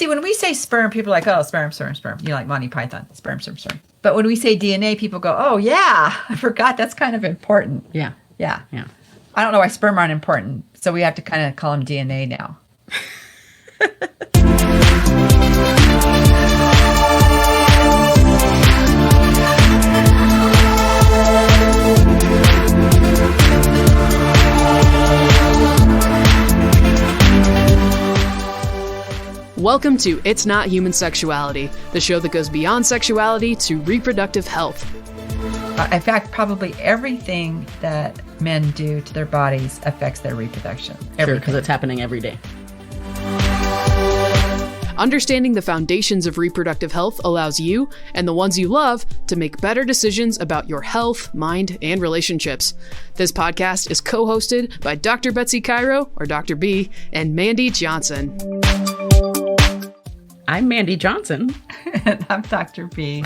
see, when we say sperm, people are like, oh, sperm, sperm, sperm. You know, like Monty Python, sperm, sperm, sperm. But when we say DNA, people go, oh, yeah, I forgot. That's kind of important. Yeah. Yeah. Yeah. I don't know why sperm aren't important. So we have to kind of call them DNA now. Welcome to It's Not Human Sexuality, the show that goes beyond sexuality to reproductive health. In fact, probably everything that men do to their bodies affects their reproduction. Sure, because it's happening every day. Understanding the foundations of reproductive health allows you and the ones you love to make better decisions about your health, mind, and relationships. This podcast is co-hosted by Dr. Betsy Cairo, or Dr. B, and Mandy Johnson. I'm Mandy Johnson. And I'm Dr. B.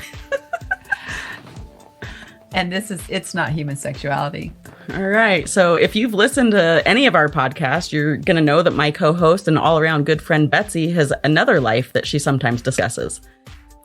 And this is It's Not Human Sexuality. All right. So if you've listened to any of our podcasts, you're going to know that my co-host and all-around good friend Betsy has another life that she sometimes discusses.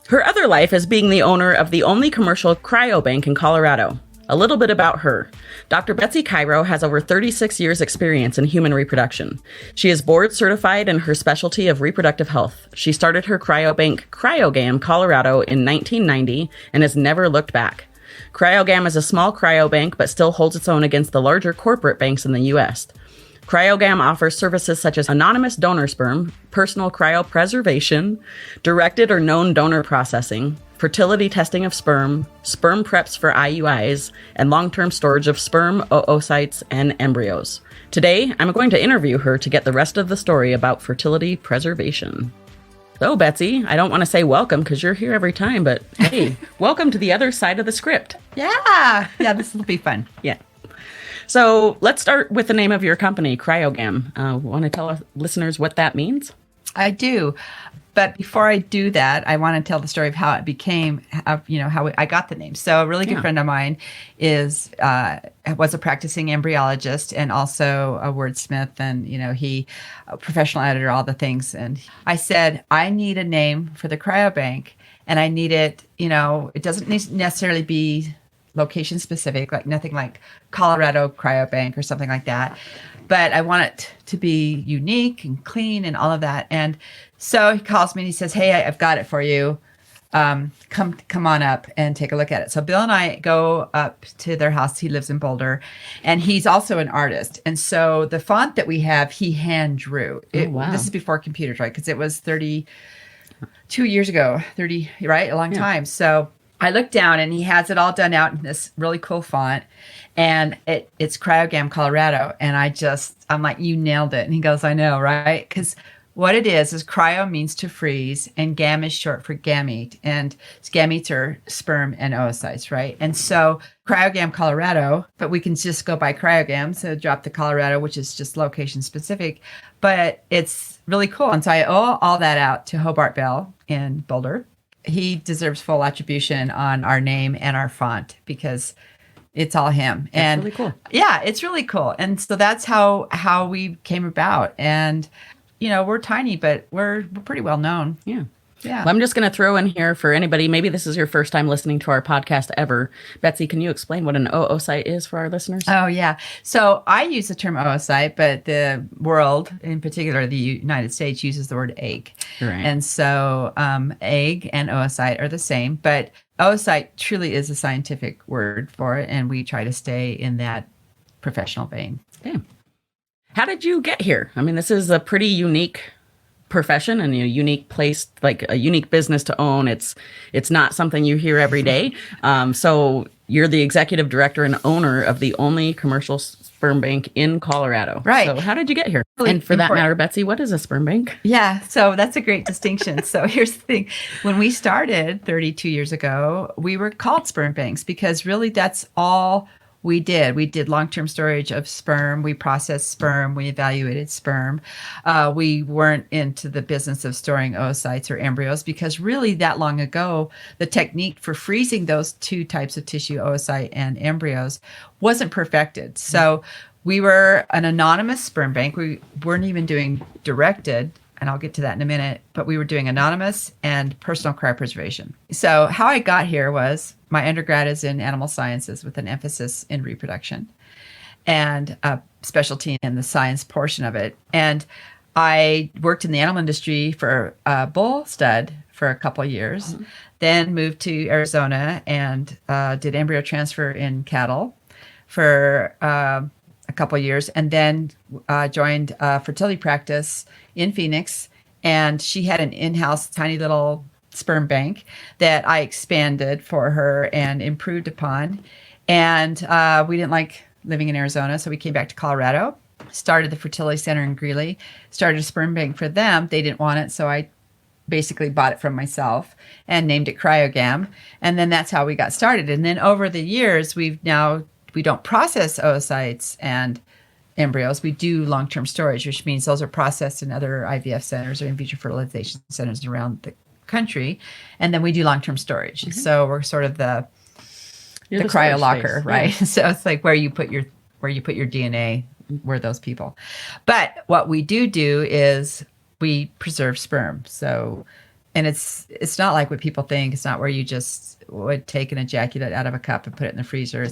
Her other life is being the owner of the only commercial cryobank in Colorado. A little bit about her. Dr. Betsy Cairo has over 36 years experience in human reproduction. She is board certified in her specialty of reproductive health. She started her cryobank, Cryogam, Colorado in 1990 and has never looked back. Cryogam is a small cryobank but still holds its own against the larger corporate banks in the U.S. Cryogam offers services such as anonymous donor sperm, personal cryopreservation, directed or known donor processing, fertility testing of sperm, sperm preps for IUIs, and long-term storage of sperm, oocytes, and embryos. Today, I'm going to interview her to get the rest of the story about fertility preservation. So, Betsy, I don't want to say welcome because you're here every time, but hey, welcome to the other side of the script. Yeah. Yeah, this will be fun. Yeah. So let's start with the name of your company, Cryogam. Want to tell our listeners what that means? I do. But before I do that, I want to tell the story of how it became, how I got the name. So a really good friend of mine was a practicing embryologist and also a wordsmith, and he a professional editor, all the things. And I said, I need a name for the cryobank, and I need it. It doesn't necessarily be location specific, like nothing like Colorado Cryobank or something like that. But I want it to be unique and clean and all of that. And so he calls me and he says, hey, I've got it for you. Come on up and take a look at it. So Bill and I go up to their house. He lives in Boulder, and he's also an artist. And so the font that we have, he hand drew. Wow. This is before computers, right? Because it was 32 years ago, 30, right? A long time. So I look down and he has it all done out in this really cool font, and it's Cryogam, Colorado. And I'm like, you nailed it. And he goes, I know, right? Because what it is cryo means to freeze, and gam is short for gamete. And gametes are sperm and oocytes, right? And so Cryogam, Colorado, but we can just go by Cryogam. So drop the Colorado, which is just location specific, but it's really cool. And so I owe all that out to Hobart Bell in Boulder. He deserves full attribution on our name and our font because it's all him. That's really cool. Yeah, it's really cool. And so that's how we came about. And, we're tiny, but we're pretty well known. Yeah. Yeah. Well, I'm just going to throw in here for anybody, maybe this is your first time listening to our podcast ever. Betsy, can you explain what an oocyte is for our listeners? Oh, yeah. So I use the term oocyte, but the world, in particular the United States, uses the word egg. Right. And so egg and oocyte are the same, but oocyte truly is a scientific word for it, and we try to stay in that professional vein. Okay. How did you get here? I mean, this is a pretty unique profession and a unique place, like a unique business to own. It's not something you hear every day. So you're the executive director and owner of the only commercial sperm bank in Colorado. Right. So how did you get here? Really and for that important. matter, Betsy, what is a sperm bank? Yeah, so that's a great distinction. So here's the thing. When we started 32 years ago, we were called sperm banks because really that's all we did. We did long-term storage of sperm. We processed sperm. We evaluated sperm. We weren't into the business of storing oocytes or embryos because really that long ago, the technique for freezing those two types of tissue, oocyte and embryos, wasn't perfected. So we were an anonymous sperm bank. We weren't even doing directed and I'll get to that in a minute, but we were doing anonymous and personal cryopreservation. So how I got here was my undergrad is in animal sciences with an emphasis in reproduction and a specialty in the science portion of it. And I worked in the animal industry for a bull stud for a couple of years, then moved to Arizona and did embryo transfer in cattle for a couple of years, and then joined a fertility practice in Phoenix. And she had an in-house tiny little sperm bank that I expanded for her and improved upon. And we didn't like living in Arizona, so we came back to Colorado, started the fertility center in Greeley, started a sperm bank for them. They didn't want it, so I basically bought it from myself and named it Cryogam. And then that's how we got started. And then over the years, we don't process oocytes and embryos. We do long-term storage, which means those are processed in other IVF centers or in vitro fertilization centers around the country. And then we do long-term storage. So we're sort of the cryo locker, right? Yeah. So it's like where you put your DNA, we're those people. But what we do is we preserve sperm. So, and it's not like what people think. It's not where you just would take an ejaculate out of a cup and put it in the freezer.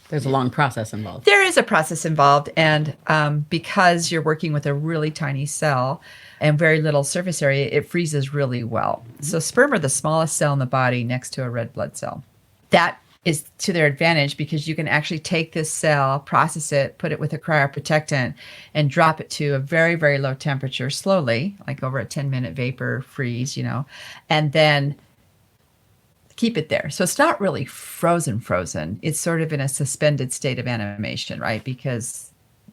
There's a long process involved. There is a process involved. And because you're working with a really tiny cell and very little surface area, it freezes really well. So sperm are the smallest cell in the body next to a red blood cell. That is to their advantage because you can actually take this cell, process it, put it with a cryoprotectant, and drop it to a very, very low temperature slowly, like over a 10-minute vapor freeze, and then keep it there. So it's not really frozen. It's sort of in a suspended state of animation, right? Because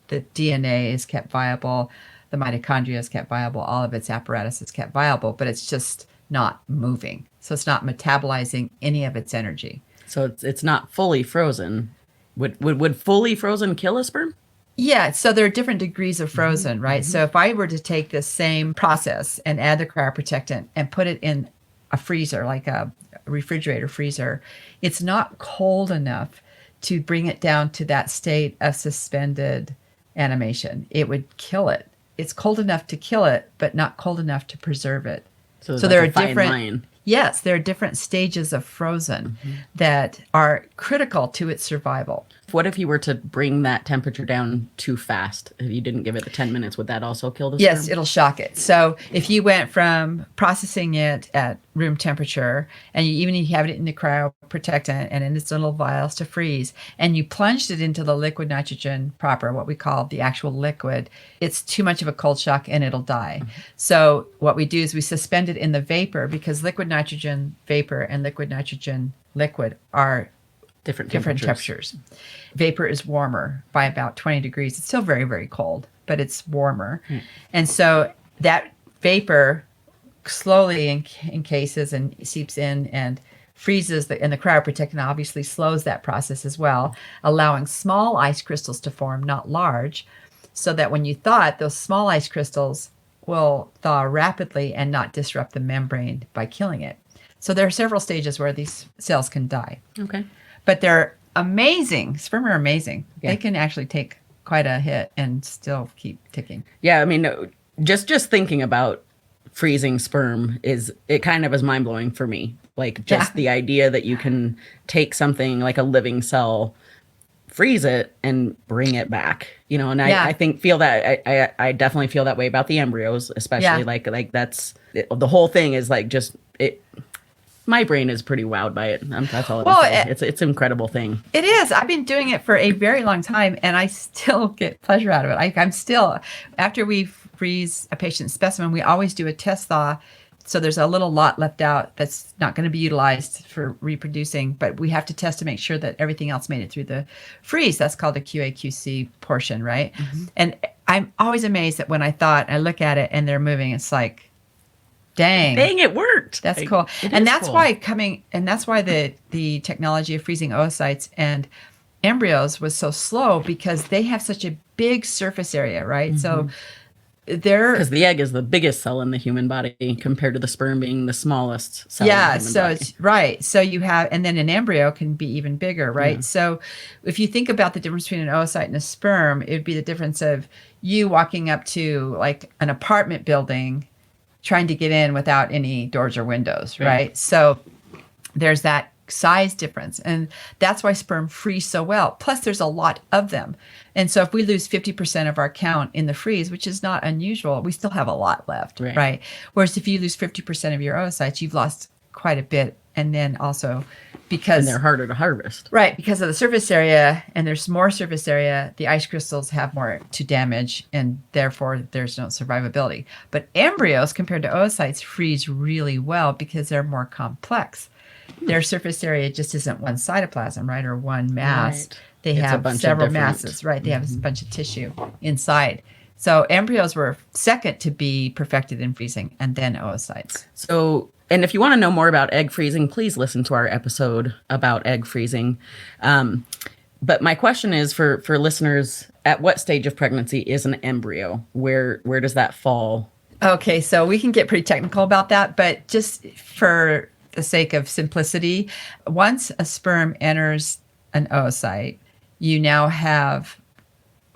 the DNA is kept viable, the mitochondria is kept viable, all of its apparatus is kept viable, but it's just not moving. So it's not metabolizing any of its energy. So it's not fully frozen. Would fully frozen kill a sperm? Yeah, so there are different degrees of frozen, right? So if I were to take this same process and add the cryoprotectant and put it in a freezer, like a refrigerator freezer, it's not cold enough to bring it down to that state of suspended animation. It would kill it. It's cold enough to kill it, but not cold enough to preserve it. So like there are fine different line. Yes, there are different stages of frozen that are critical to its survival. What if you were to bring that temperature down too fast? If you didn't give it the 10 minutes, would that also kill the sperm? Yes, it'll shock it. So if you went from processing it at room temperature, and you have it in the cryoprotectant and in its little vials to freeze, and you plunged it into the liquid nitrogen proper, what we call the actual liquid, it's too much of a cold shock and it'll die. So what we do is we suspend it in the vapor, because liquid nitrogen vapor and liquid nitrogen liquid are different temperatures. Vapor is warmer by about 20 degrees. It's still very, very cold, but it's warmer. And so that vapor slowly encases and seeps in and freezes, and the cryoprotectant obviously slows that process as well, allowing small ice crystals to form, not large, so that when you thaw it, those small ice crystals will thaw rapidly and not disrupt the membrane by killing it. So there are several stages where these cells can die. Okay. But they're amazing. Sperm are amazing. Yeah. They can actually take quite a hit and still keep ticking. Yeah, I mean, just thinking about freezing sperm is kind of mind-blowing for me. Like just the idea that you can take something like a living cell, freeze it, and bring it back. And I feel that I definitely feel that way about the embryos, especially like that's the whole thing is like just it. My brain is pretty wowed by it. That's all I can say. It's an incredible thing. It is. I've been doing it for a very long time, and I still get pleasure out of it. I'm still, after we freeze a patient's specimen, we always do a test thaw. So there's a little lot left out that's not going to be utilized for reproducing, but we have to test to make sure that everything else made it through the freeze. That's called a QA/QC portion, right? And I'm always amazed that when I look at it and they're moving, it's like, Dang, it worked. That's cool. And that's why the technology of freezing oocytes and embryos was so slow, because they have such a big surface area, right? So because the egg is the biggest cell in the human body compared to the sperm being the smallest cell in the human body. It's right. So you have, and then an embryo can be even bigger, right? So if you think about the difference between an oocyte and a sperm, it would be the difference of you walking up to like an apartment building, trying to get in without any doors or windows, right? So there's that size difference. And that's why sperm freeze so well. Plus, there's a lot of them. And so if we lose 50% of our count in the freeze, which is not unusual, we still have a lot left, right? Whereas if you lose 50% of your oocytes, you've lost quite a bit. And then also because... And they're harder to harvest. Right. Because of the surface area, and there's more surface area, the ice crystals have more to damage, and therefore there's no survivability. But embryos, compared to oocytes, freeze really well because they're more complex. Their surface area just isn't one cytoplasm, right, or one mass. Right. They have several masses, right? They have a bunch of tissue inside. So embryos were second to be perfected in freezing, and then oocytes. So, and if you want to know more about egg freezing, please listen to our episode about egg freezing. But my question is for listeners, at what stage of pregnancy is an embryo? Where does that fall? Okay, so we can get pretty technical about that, but just for the sake of simplicity, once a sperm enters an oocyte, you now have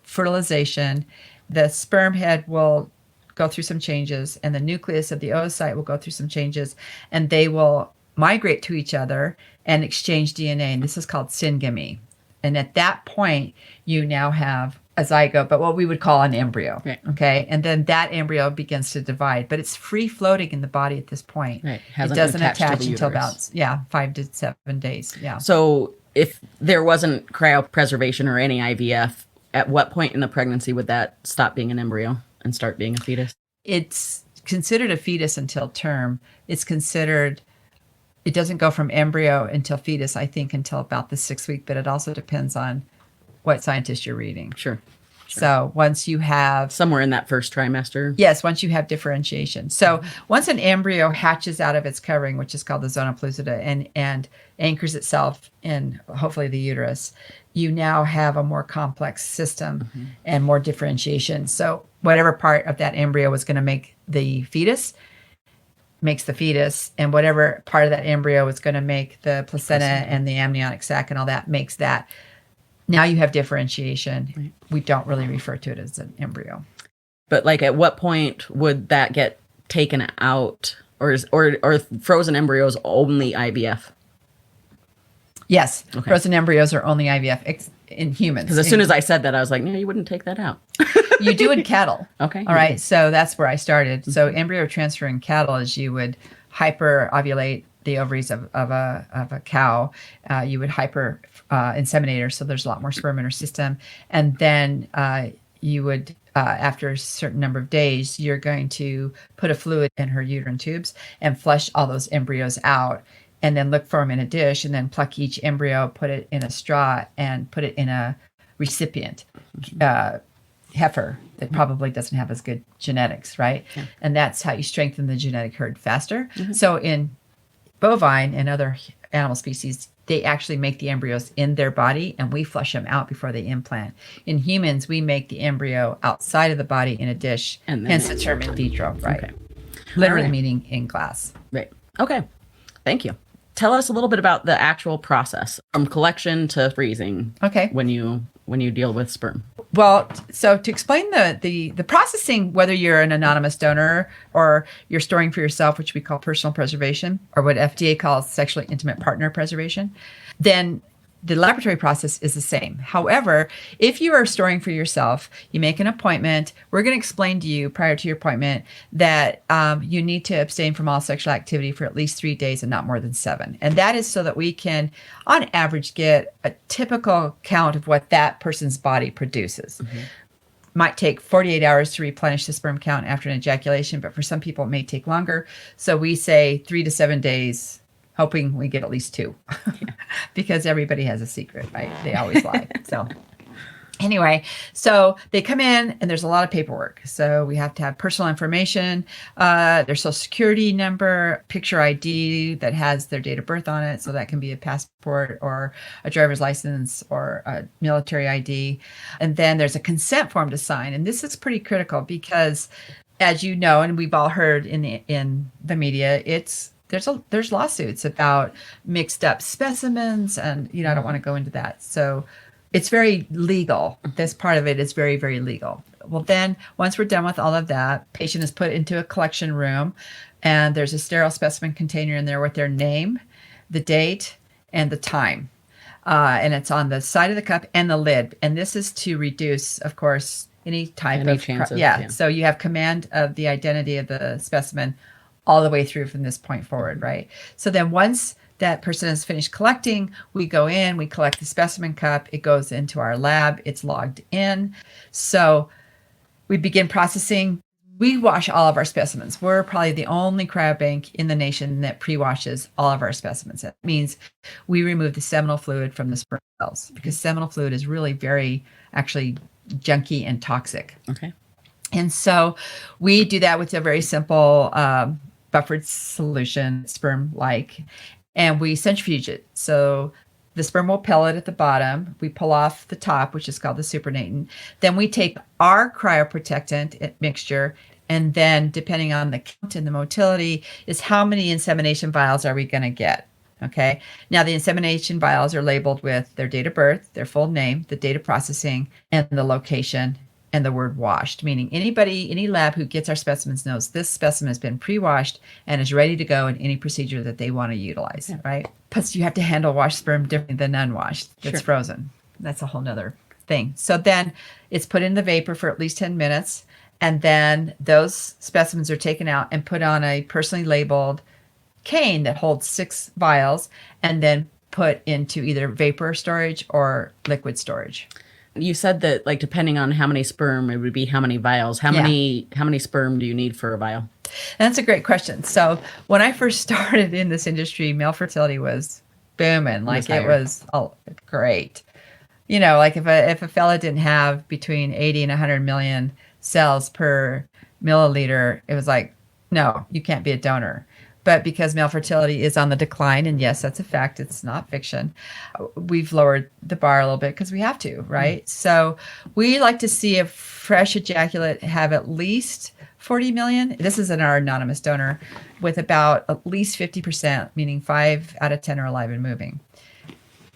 fertilization. The sperm head will go through some changes, and the nucleus of the oocyte will go through some changes, and they will migrate to each other and exchange DNA. And this is called syngamy. And at that point, you now have a zygote, but what we would call an embryo. Right. Okay. And then that embryo begins to divide, but it's free floating in the body at this point. Right. It doesn't attach until about 5 to 7 days. Yeah. So if there wasn't cryopreservation or any IVF, at what point in the pregnancy would that stop being an embryo and start being a fetus? It's considered a fetus until term. It doesn't go from embryo until fetus, I think, until about the 6th week, but it also depends on what scientist you're reading. Sure. So once you have... Somewhere in that first trimester? Yes, once you have differentiation. So once an embryo hatches out of its covering, which is called the zona pellucida, and anchors itself in, hopefully, the uterus, you now have a more complex system and more differentiation. So whatever part of that embryo was going to make the fetus makes the fetus, and whatever part of that embryo is going to make the placenta and the amniotic sac and all that makes that. Now you have differentiation. Right. We don't really refer to it as an embryo. But like, at what point would that get taken out, or frozen embryos only IVF? Yes, frozen embryos are only IVF in humans. Because as soon as I said that, I was like, no, you wouldn't take that out. You do in cattle. Okay. All right. So that's where I started. So embryo transfer in cattle is you would hyper-ovulate the ovaries of a cow. You would hyper inseminate her, so there's a lot more sperm in her system. And then you would, after a certain number of days, you're going to put a fluid in her uterine tubes and flush all those embryos out, and then look for them in a dish, and then pluck each embryo, put it in a straw, and put it in a recipient heifer that probably doesn't have as good genetics, right? Yeah. And that's how you strengthen the genetic herd faster. So in bovine and other animal species, they actually make the embryos in their body, and we flush them out before they implant. In humans, we make the embryo outside of the body in a dish, and hence the term in vitro, right? Okay. Literally meaning in glass. Right. Okay. Thank you. Tell us a little bit about the actual process from collection to freezing. Okay. When you deal with sperm. Well, so to explain the processing, whether you're an anonymous donor or you're storing for yourself, which we call personal preservation, or what FDA calls sexually intimate partner preservation, then the laboratory process is the same. However, if you are storing for yourself, you make an appointment. We're going to explain to you prior to your appointment that you need to abstain from all sexual activity for at least 3 days and not more than 7. And that is so that we can, on average, get a typical count of what that person's body produces. Might take 48 hours to replenish the sperm count after an ejaculation, but for some people it may take longer. So we say 3 to 7 days, hoping we get at least 2, because everybody has a secret, right? They always lie. So anyway, so they come in and there's a lot of paperwork. So we have to have personal information, their social security number, picture ID that has their date of birth on it. So that can be a passport or a driver's license or a military ID. And then there's a consent form to sign. And this is pretty critical because, as you know, and we've all heard in the media, there's lawsuits about mixed up specimens, and I don't want to go into that. So it's very legal. This part of it is very, very legal. Well, then once we're done with all of that, patient is put into a collection room, and there's a sterile specimen container in there with their name, the date, and the time. And it's on the side of the cup and the lid. And this is to reduce, of course, any type Any of chances, yeah. yeah. So you have command of the identity of the specimen all the way through from this point forward, right? So then once that person has finished collecting, we go in, we collect the specimen cup, it goes into our lab, it's logged in. So we begin processing. We wash all of our specimens. We're probably the only cryobank in the nation that pre-washes all of our specimens. That means we remove the seminal fluid from the sperm cells, because seminal fluid is really very actually junky and toxic. Okay. And so we do that with a very simple buffered solution, sperm-like, and we centrifuge it. So the sperm will pellet at the bottom. We pull off the top, which is called the supernatant. Then we take our cryoprotectant mixture, and then depending on the count and the motility is how many insemination vials are we going to get. Okay. Now the insemination vials are labeled with their date of birth, their full name, the date of processing, and the location, and the word washed, meaning any lab who gets our specimens knows this specimen has been pre-washed and is ready to go in any procedure that they want to utilize, right? Plus you have to handle washed sperm differently than unwashed. That's frozen. That's a whole nother thing. So then it's put in the vapor for at least 10 minutes. And then those specimens are taken out and put on a personally labeled cane that holds 6 vials, and then put into either vapor storage or liquid storage. You said that, like, depending on how many sperm, it would be how many vials. How many sperm do you need for a vial? That's a great question. So when I first started in this industry, male fertility was booming. Like, it was great. You know, like if a fella didn't have between 80 and 100 million cells per milliliter, it was like, no, you can't be a donor. But because male fertility is on the decline, and yes, that's a fact, it's not fiction, we've lowered the bar a little bit because we have to, right? So we like to see a fresh ejaculate have at least 40 million. This is in our anonymous donor, with about at least 50%, meaning 5 out of 10 are alive and moving.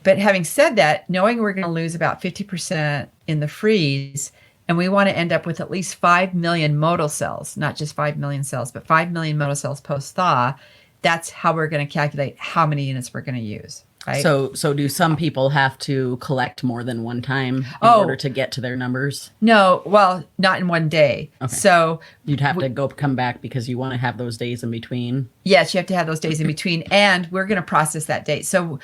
But having said that, knowing we're going to lose about 50% in the freeze, and we want to end up with at least 5 million motile cells, not just 5 million cells, but 5 million motile cells post-thaw. That's how we're going to calculate how many units we're going to use, right? So do some people have to collect more than one time in order to get to their numbers? No, well, not in one day. Okay. So you'd have to come back because you want to have those days in between? Yes, you have to have those days in between, and we're going to process that date. So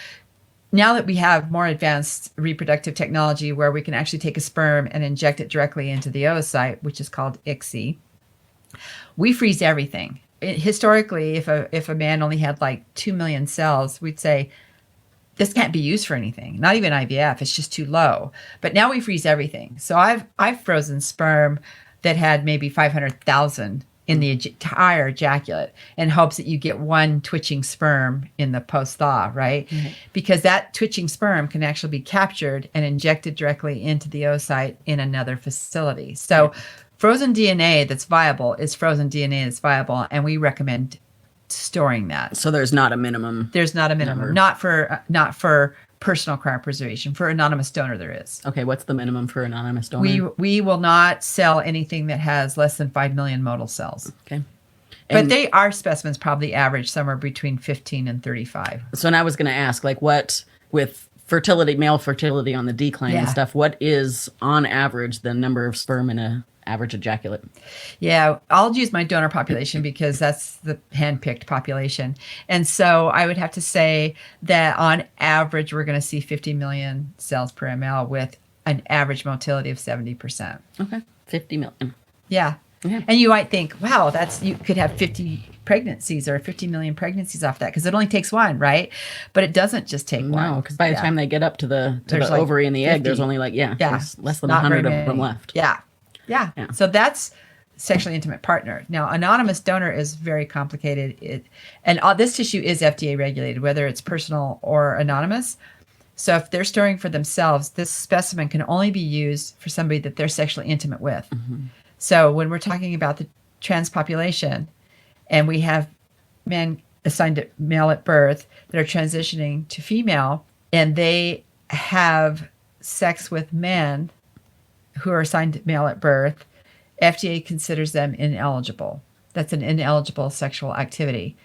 now that we have more advanced reproductive technology where we can actually take a sperm and inject it directly into the oocyte, which is called ICSI, we freeze everything. Historically, if a man only had like 2 million cells, we'd say, this can't be used for anything, not even IVF, it's just too low. But now we freeze everything. So I've frozen sperm that had maybe 500,000 in the entire ejaculate, in hopes that you get one twitching sperm in the post-thaw, right? Mm-hmm. Because that twitching sperm can actually be captured and injected directly into the oocyte in another facility. So frozen DNA that's viable is frozen DNA that's viable, and we recommend storing that. So there's not a minimum. There's not a minimum. Not for personal cryopreservation. For anonymous donor, there is. Okay, what's the minimum for anonymous donor? We will not sell anything that has less than 5 million motile cells. Okay. But our specimens probably average somewhere between 15 and 35. So now I was going to ask, like, what, with fertility, male fertility on the decline and stuff, what is, on average, the number of sperm in a average ejaculate? Yeah, I'll use my donor population because that's the hand-picked population. And so I would have to say that on average, we're going to see 50 million cells per ml with an average motility of 70%. Okay, 50 million. Yeah. Yeah. And you might think, wow, you could have 50 pregnancies or 50 million pregnancies off that, because it only takes one, right? But it doesn't just take one. No, because by the time they get up to the like ovary and the 50. egg, there's only there's less than 100 of them left. Yeah. So that's sexually intimate partner. Now, anonymous donor is very complicated. This tissue is FDA regulated, whether it's personal or anonymous. So if they're storing for themselves, this specimen can only be used for somebody that they're sexually intimate with. Mm-hmm. So when we're talking about the trans population, and we have men assigned to male at birth that are transitioning to female, and they have sex with men who are assigned male at birth, FDA considers them ineligible. That's an ineligible sexual activity.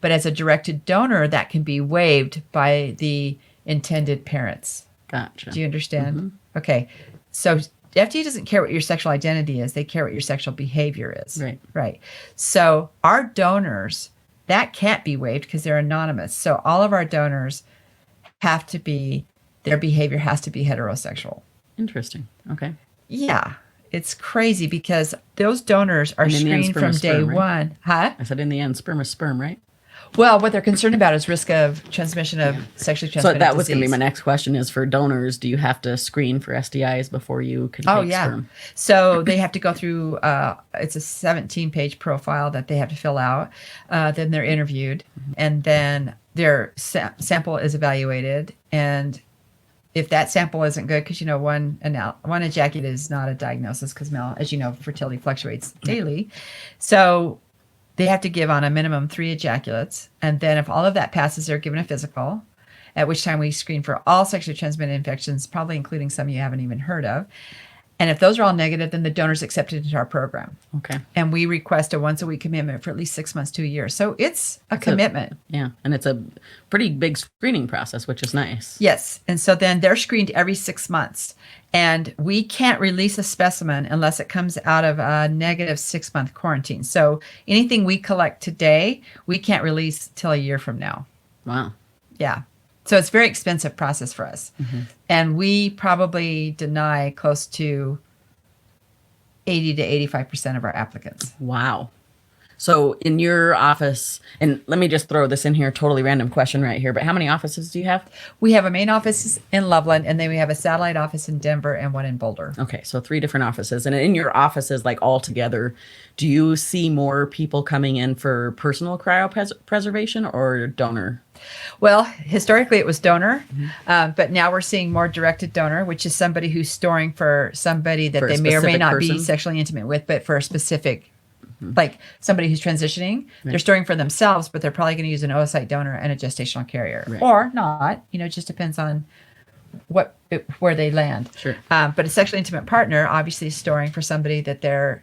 But as a directed donor, that can be waived by the intended parents. Gotcha. Do you understand? Okay. So FDA doesn't care what your sexual identity is. They care what your sexual behavior is. Right. Right. So our donors, that can't be waived because they're anonymous. So all of our donors have to be, their behavior has to be heterosexual. Interesting. Okay. Yeah. It's crazy because those donors are And in the end, screened sperm from is day sperm, right? one. Huh? I said in the end, sperm is sperm, right? Well, what they're concerned about is risk of transmission of sexually So transmitted that was going to be disease. my next question is for donors, do you have to screen for STIs before you can Oh, take yeah. sperm? So they have to go through, it's a 17-page profile that they have to fill out. Then they're interviewed, and then their sample is evaluated. And if that sample isn't good, because, one ejaculate is not a diagnosis because, as you know, fertility fluctuates daily. So they have to give on a minimum 3 ejaculates. And then if all of that passes, they're given a physical, at which time we screen for all sexually transmitted infections, probably including some you haven't even heard of. And if those are all negative, then the donor's accepted into our program. Okay. And we request a once-a-week commitment for at least 6 months to a year. So it's a commitment. Yeah. And it's a pretty big screening process, which is nice. Yes. And so then they're screened every 6 months. And we can't release a specimen unless it comes out of a negative 6-month quarantine. So anything we collect today, we can't release till a year from now. Wow. Yeah. So it's a very expensive process for us. And we probably deny close to 80 to 85% of our applicants. Wow. So in your office, and let me just throw this in here, totally random question right here, but how many offices do you have? We have a main office in Loveland, and then we have a satellite office in Denver and one in Boulder. Okay, so 3 different offices. And in your offices, like all together, do you see more people coming in for personal cryopreservation or donor? Well, historically it was donor, but now we're seeing more directed donor, which is somebody who's storing for somebody that For a they may or may specific not be person? sexually intimate with, but for a specific, like somebody who's transitioning. They're storing for themselves, but they're probably going to use an oocyte donor and a gestational carrier, Right. or not. It just depends on where they land. Sure. But a sexually intimate partner obviously is storing for somebody that they're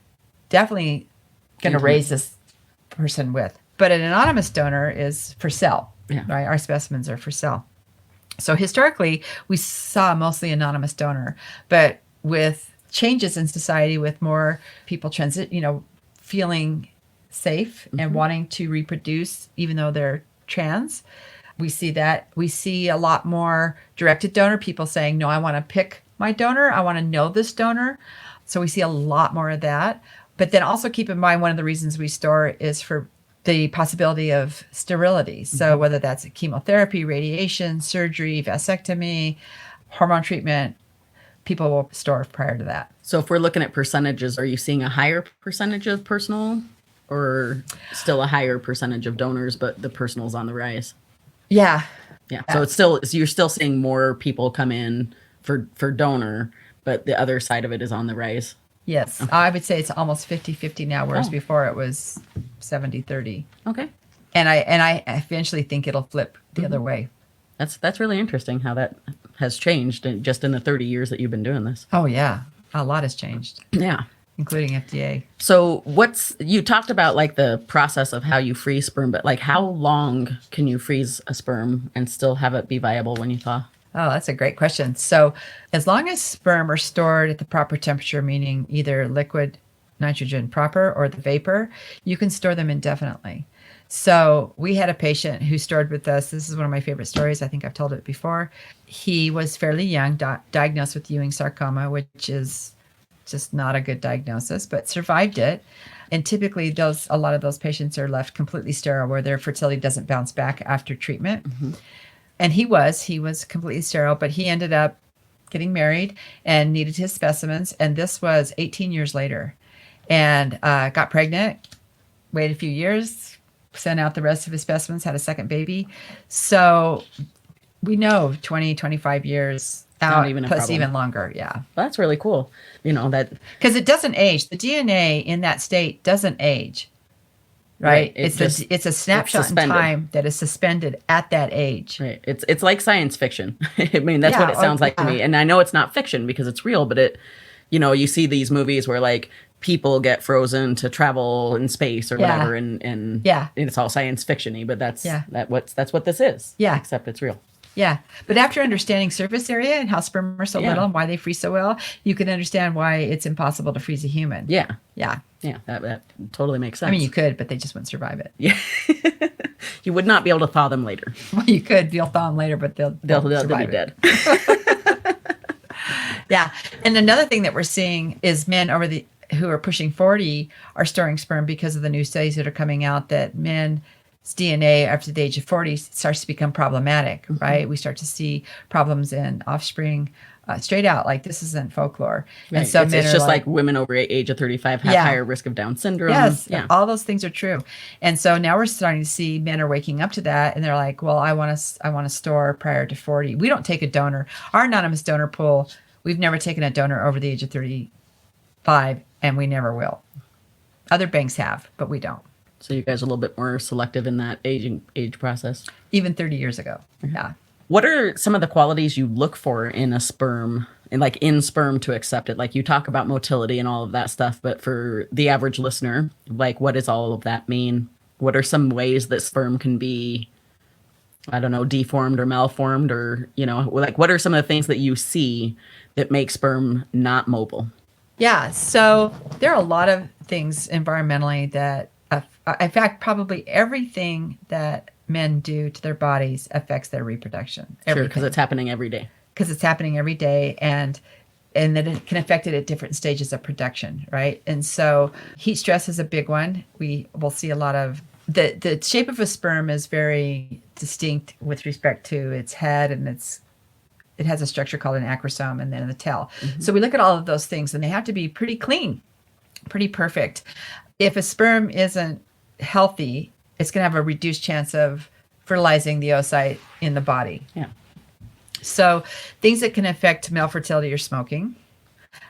definitely going to Intimate. raise this person with. But an anonymous donor is for sale. Yeah. Right? Our specimens are for sale. So historically, we saw mostly anonymous donor, but with changes in society, with more people feeling safe and wanting to reproduce, even though they're trans, we see a lot more directed donor people saying, no, I want to pick my donor. I want to know this donor. So we see a lot more of that. But then also keep in mind, one of the reasons we store is for the possibility of sterility. So whether that's chemotherapy, radiation, surgery, vasectomy, hormone treatment, people will store prior to that. So if we're looking at percentages, are you seeing a higher percentage of personal or still a higher percentage of donors, but the personal's on the rise? Yeah. Yeah. So you're still seeing more people come in for donor, but the other side of it is on the rise. Yes. I would say it's almost 50-50 now, whereas before it was 70-30. Okay. And I eventually think it'll flip the other way. That's really interesting how that has changed just in the 30 years that you've been doing this. Oh, yeah. A lot has changed, Yeah. including FDA. So you talked about like the process of how you freeze sperm, but like how long can you freeze a sperm and still have it be viable when you thaw? Oh, that's a great question. So as long as sperm are stored at the proper temperature, meaning either liquid nitrogen proper or the vapor, you can store them indefinitely. So we had a patient who stored with us. This is one of my favorite stories. I think I've told it before. He was fairly young, diagnosed with Ewing sarcoma, which is just not a good diagnosis, but survived it. And typically a lot of those patients are left completely sterile where their fertility doesn't bounce back after treatment. And he was completely sterile, but he ended up getting married and needed his specimens. And this was 18 years later, and got pregnant, waited a few years, sent out the rest of his specimens, had a second baby. So we know 20, 25 years out, Not even a plus problem. even longer. Yeah. Well, that's really cool. That Because it doesn't age. The DNA in that state doesn't age. Right? It's a snapshot in suspended. time that is suspended at that age. right. It's like science fiction. I mean, that's what it Yeah, sounds like to me. And I know it's not fiction because it's real, but you see these movies where like people get frozen to travel in space or Yeah. whatever, and Yeah. it's all science fiction-y, but that's Yeah. that's what this is. Yeah. Except it's real. Yeah. But after understanding surface area and how sperm are so Yeah. little and why they freeze so well, you can understand why it's impossible to freeze a human. Yeah. Yeah. Yeah. That totally makes sense. I mean, you could, but they just wouldn't survive it. Yeah. You would not be able to thaw them later. Well, you could. You'll thaw them later, but they'll They'll be survive dead. Yeah. And another thing that we're seeing is men who are pushing 40 are storing sperm because of the new studies that are coming out that men's DNA after the age of 40 starts to become problematic, right? We start to see problems in offspring straight out. Like, this isn't folklore. Right. And so it's men are just like women over age of 35 have Yeah. higher risk of Down syndrome. yes, Yeah. all those things are true. And so now we're starting to see men are waking up to that, and they're like, well, I want to store prior to 40. We don't take a donor. Our anonymous donor pool, we've never taken a donor over the age of 35, and we never will. Other banks have, but we don't. So you guys are a little bit more selective in that age process. Even 30 years ago. Yeah. What are some of the qualities you look for in a sperm, in sperm to accept it? Like, you talk about motility and all of that stuff, but for the average listener, like, what does all of that mean? What are some ways that sperm can be, I don't know, deformed or malformed, or, like, what are some of the things that you see that make sperm not mobile? Yeah. So there are a lot of things environmentally that, in fact, probably everything that men do to their bodies affects their reproduction. Sure, because it's happening every day. Because it's happening every day, and that it can affect it at different stages of production, right? And so heat stress is a big one. We will see a lot of the shape of a sperm is very distinct with respect to its head, and it has a structure called an acrosome, and then the tail. Mm-hmm. So we look at all of those things, and they have to be pretty clean, pretty perfect. If a sperm isn't healthy, it's going to have a reduced chance of fertilizing the oocyte in the body. Yeah. So things that can affect male fertility are smoking,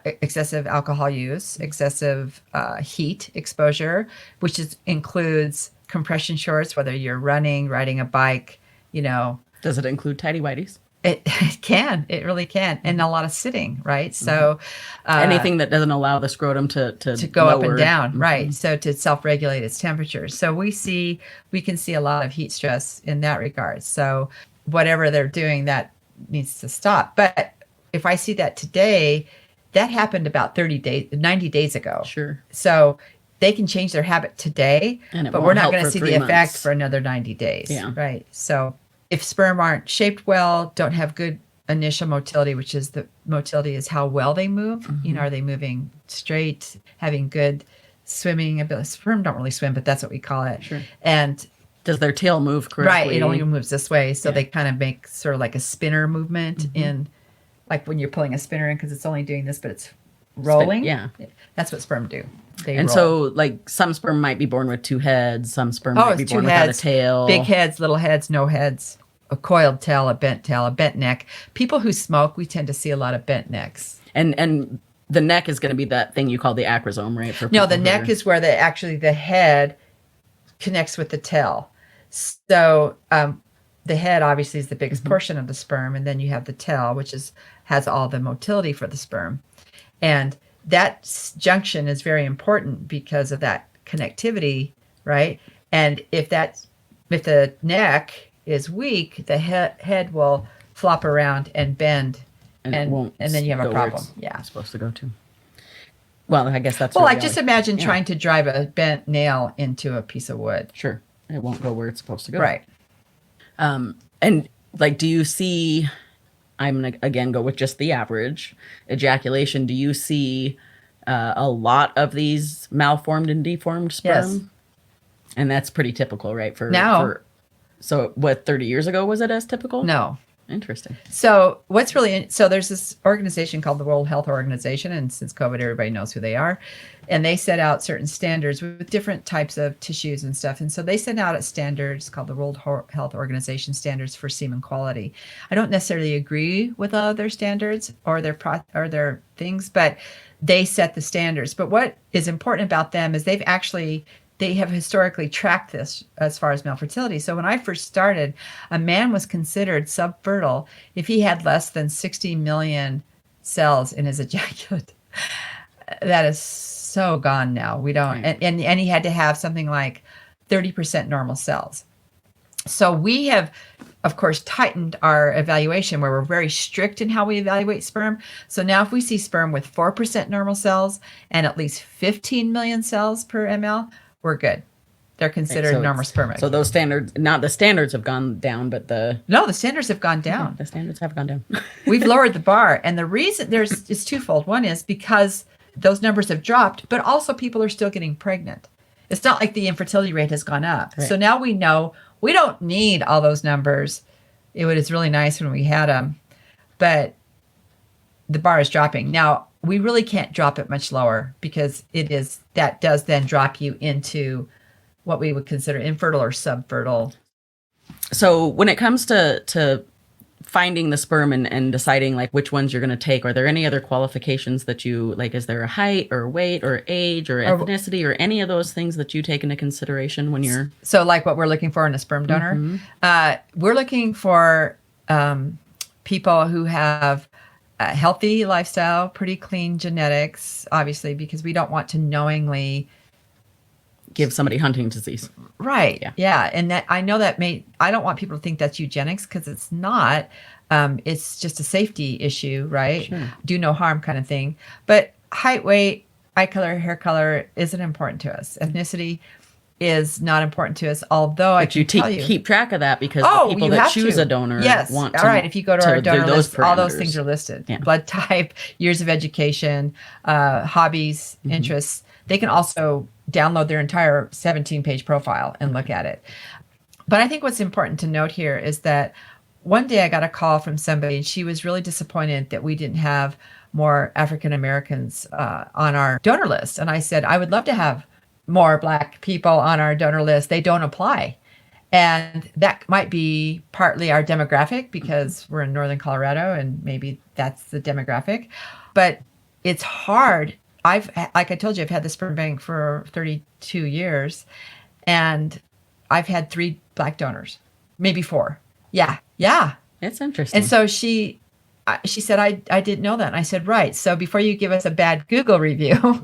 excessive alcohol use, excessive heat exposure, which includes compression shorts, whether you're running, riding a bike, Does it include tighty whities? It can. It really can. And a lot of sitting, right? So Anything that doesn't allow the scrotum to go lower. up and down, Mm-hmm. right? So to self-regulate its temperature. So we can see a lot of heat stress in that regard. So whatever they're doing, that needs to stop. But if I see that today, that happened about 90 days ago. Sure. So they can change their habit today, And it but won't we're not help going to for see 3 the effect months. for another 90 days. Yeah. Right. So if sperm aren't shaped well, don't have good initial motility, which is the motility is how well they move. Mm-hmm. Are they moving straight, having good swimming ability? Sperm don't really swim, but that's what we call it. Sure. And Does their tail move correctly? right, it only moves this way. So Yeah. they kind of make sort of like a spinner movement in, like when you're pulling a spinner in, because it's only doing this, but it's rolling. yeah. That's what sperm do. They And roll. so, like, some sperm might be born with 2 heads, some sperm might be it's 2 born without a heads, tail. big heads, little heads, no heads, a coiled tail, a bent neck. People who smoke, we tend to see a lot of bent necks. And the neck is going to be that thing you call the acrosome, right? For No, the people neck who is where the head connects with the tail. So the head obviously is the biggest portion of the sperm, and then you have the tail, which has all the motility for the sperm. And that junction is very important because of that connectivity, right? And if the neck is weak, the head will flop around and bend, and it won't and then you have a go where problem. it's Yeah. supposed to go to. Well, I guess that's Well, where I we just always- imagine yeah. trying to drive a bent nail into a piece of wood. Sure, it won't go where it's supposed to go. Right. And like, do you see? I'm gonna again go with just the average ejaculation. Do you see a lot of these malformed and deformed sperm? Yes. And that's pretty typical, right? Now. So what? 30 years ago was it as typical? No. Interesting. So there's this organization called the World Health Organization, and since COVID, everybody knows who they are, and they set out certain standards with different types of tissues and stuff. And so they sent out standards called the World Health Organization standards for semen quality. I don't necessarily agree with all of their standards or their things, but they set the standards. But what is important about them is they have historically tracked this as far as male fertility. So when I first started, a man was considered subfertile if he had less than 60 million cells in his ejaculate. That is so gone now. We don't, Right. and he had to have something like 30% normal cells. So we have, of course, tightened our evaluation where we're very strict in how we evaluate sperm. So now if we see sperm with 4% normal cells and at least 15 million cells per ml, we're good. They're considered So normal spermic. So those standards, not the standards have gone down, but No, the standards have gone down. the standards have gone down. We've lowered the bar. And the reason it's twofold. One is because those numbers have dropped, but also people are still getting pregnant. It's not like the infertility rate has gone up. Right. So now we know we don't need all those numbers. It was really nice when we had them, but the bar is dropping. Now, we really can't drop it much lower because that does then drop you into what we would consider infertile or subfertile. So when it comes to finding the sperm and deciding like which ones you're going to take, are there any other qualifications that you like? Is there a height or weight or age or ethnicity or any of those things that you take into consideration when you're... So like what we're looking for in a sperm donor, we're looking for people who have a healthy lifestyle, pretty clean genetics, obviously, because we don't want to knowingly give somebody Huntington's disease. Right. Yeah. Yeah. And that I know that I don't want people to think that's eugenics because it's not. It's just a safety issue, right? Sure. Do no harm kind of thing. But height, weight, eye color, hair color isn't important to us. Ethnicity is not important to us, although I can tell you. Keep track of that because the people you that have choose to. a donor yes. want All to. right. If you go to our donor list, all those parameters. things are listed. Yeah. Blood type, years of education, hobbies, interests. They can also download their entire 17-page profile and look at it. But I think what's important to note here is that one day I got a call from somebody and she was really disappointed that we didn't have more African Americans on our donor list. And I said, I would love to have more Black people on our donor list. They don't apply. And that might be partly our demographic because we're in Northern Colorado and maybe that's the demographic. But it's hard. Like I told you, I've had the sperm bank for 32 years and I've had 3 Black donors, maybe 4. Yeah. It's interesting. And so she said, I didn't know that. And I said, right. So before you give us a bad Google review,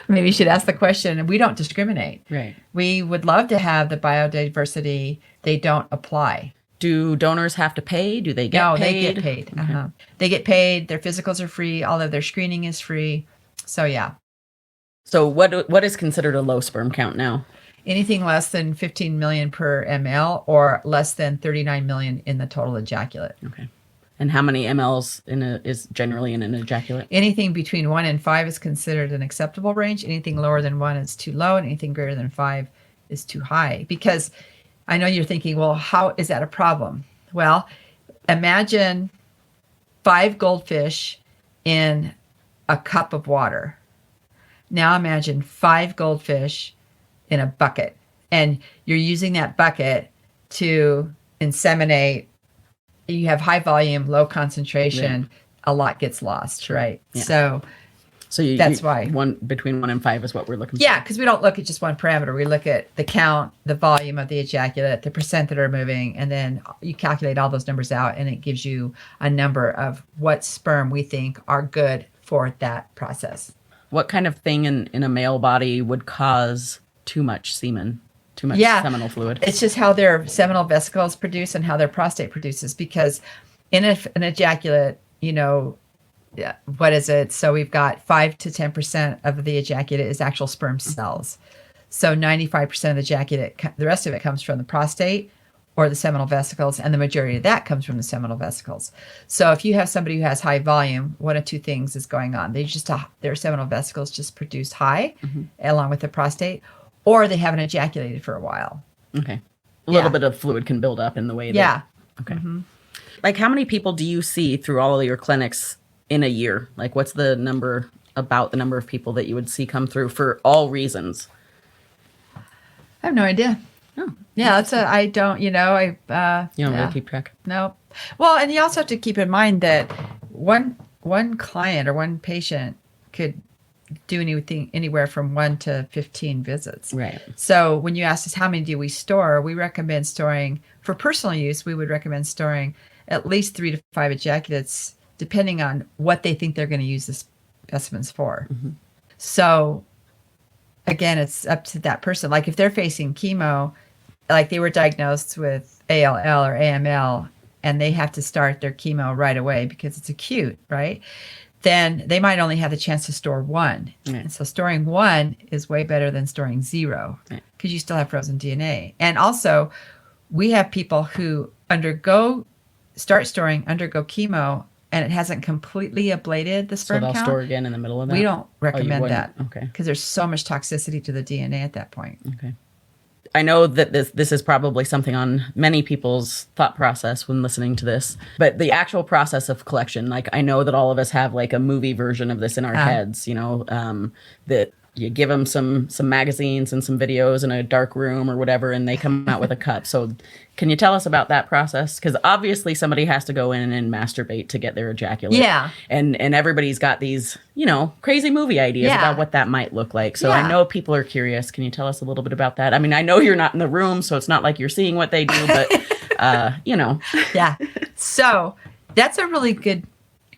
maybe you should ask the question. And we don't discriminate. Right. We would love to have the biodiversity. They don't apply. Do donors have to pay? Do they get paid? No, they get paid. Okay. They get paid. Their physicals are free. All of their screening is free. So yeah. So what is considered a low sperm count now? Anything less than 15 million per ml or less than 39 million in the total ejaculate. Okay. And how many mLs is generally in an ejaculate? Anything between 1 and 5 is considered an acceptable range. Anything lower than 1 is too low, and anything greater than 5 is too high. Because I know you're thinking, well, how is that a problem? Well, imagine 5 goldfish in a cup of water. Now imagine 5 goldfish in a bucket, and you're using that bucket to inseminate. You have high volume, low concentration. Yeah. A lot gets lost, right? Yeah. So that's why between 1 and 5 is what we're looking for. Yeah, because we don't look at just one parameter. We look at the count, the volume of the ejaculate, the percent that are moving, and then you calculate all those numbers out, and it gives you a number of what sperm we think are good for that process. What kind of thing in a male body would cause too much semen, too much seminal fluid? It's just how their seminal vesicles produce and how their prostate produces. Because in an ejaculate, what is it? So we've got 5 to 10% of the ejaculate is actual sperm cells. So 95% of the ejaculate, the rest of it comes from the prostate or the seminal vesicles, and the majority of that comes from the seminal vesicles. So if you have somebody who has high volume, one of two things is going on. Their seminal vesicles just produce high along with the prostate, or they haven't ejaculated for a while. Okay. A little bit of fluid can build up in the way that... Yeah. Okay. Mm-hmm. Like, how many people do you see through all of your clinics in a year? Like, what's the number of people that you would see come through for all reasons? I have no idea. Oh. Yeah, I don't, you don't really keep track? No. Well, and you also have to keep in mind that one client or one patient could do anything anywhere from 1 to 15 visits. Right. So when you ask us how many do we store, we recommend storing, for personal use, we would recommend storing at least 3 to 5 ejaculates, depending on what they think they're going to use the specimens for. Mm-hmm. So again, it's up to that person. Like if they're facing chemo, like they were diagnosed with ALL or AML, and they have to start their chemo right away because it's acute, right? Then they might only have the chance to store one. Yeah. And so storing one is way better than storing zero because you still have frozen DNA. And also, we have people who start storing, undergo chemo, and it hasn't completely ablated the sperm So they'll count. store again in the middle of that? We don't recommend that. Okay. Because there's so much toxicity to the DNA at that point. Okay. I know that this is probably something on many people's thought process when listening to this, but the actual process of collection, like I know that all of us have like a movie version of this in our heads, that you give them some magazines and some videos in a dark room or whatever, and they come out with a cup. So can you tell us about that process? Because obviously somebody has to go in and masturbate to get their ejaculate. Yeah. And everybody's got these, crazy movie ideas about what that might look like. So I know people are curious. Can you tell us a little bit about that? I mean, I know you're not in the room, so it's not like you're seeing what they do, but, Yeah. So that's a really good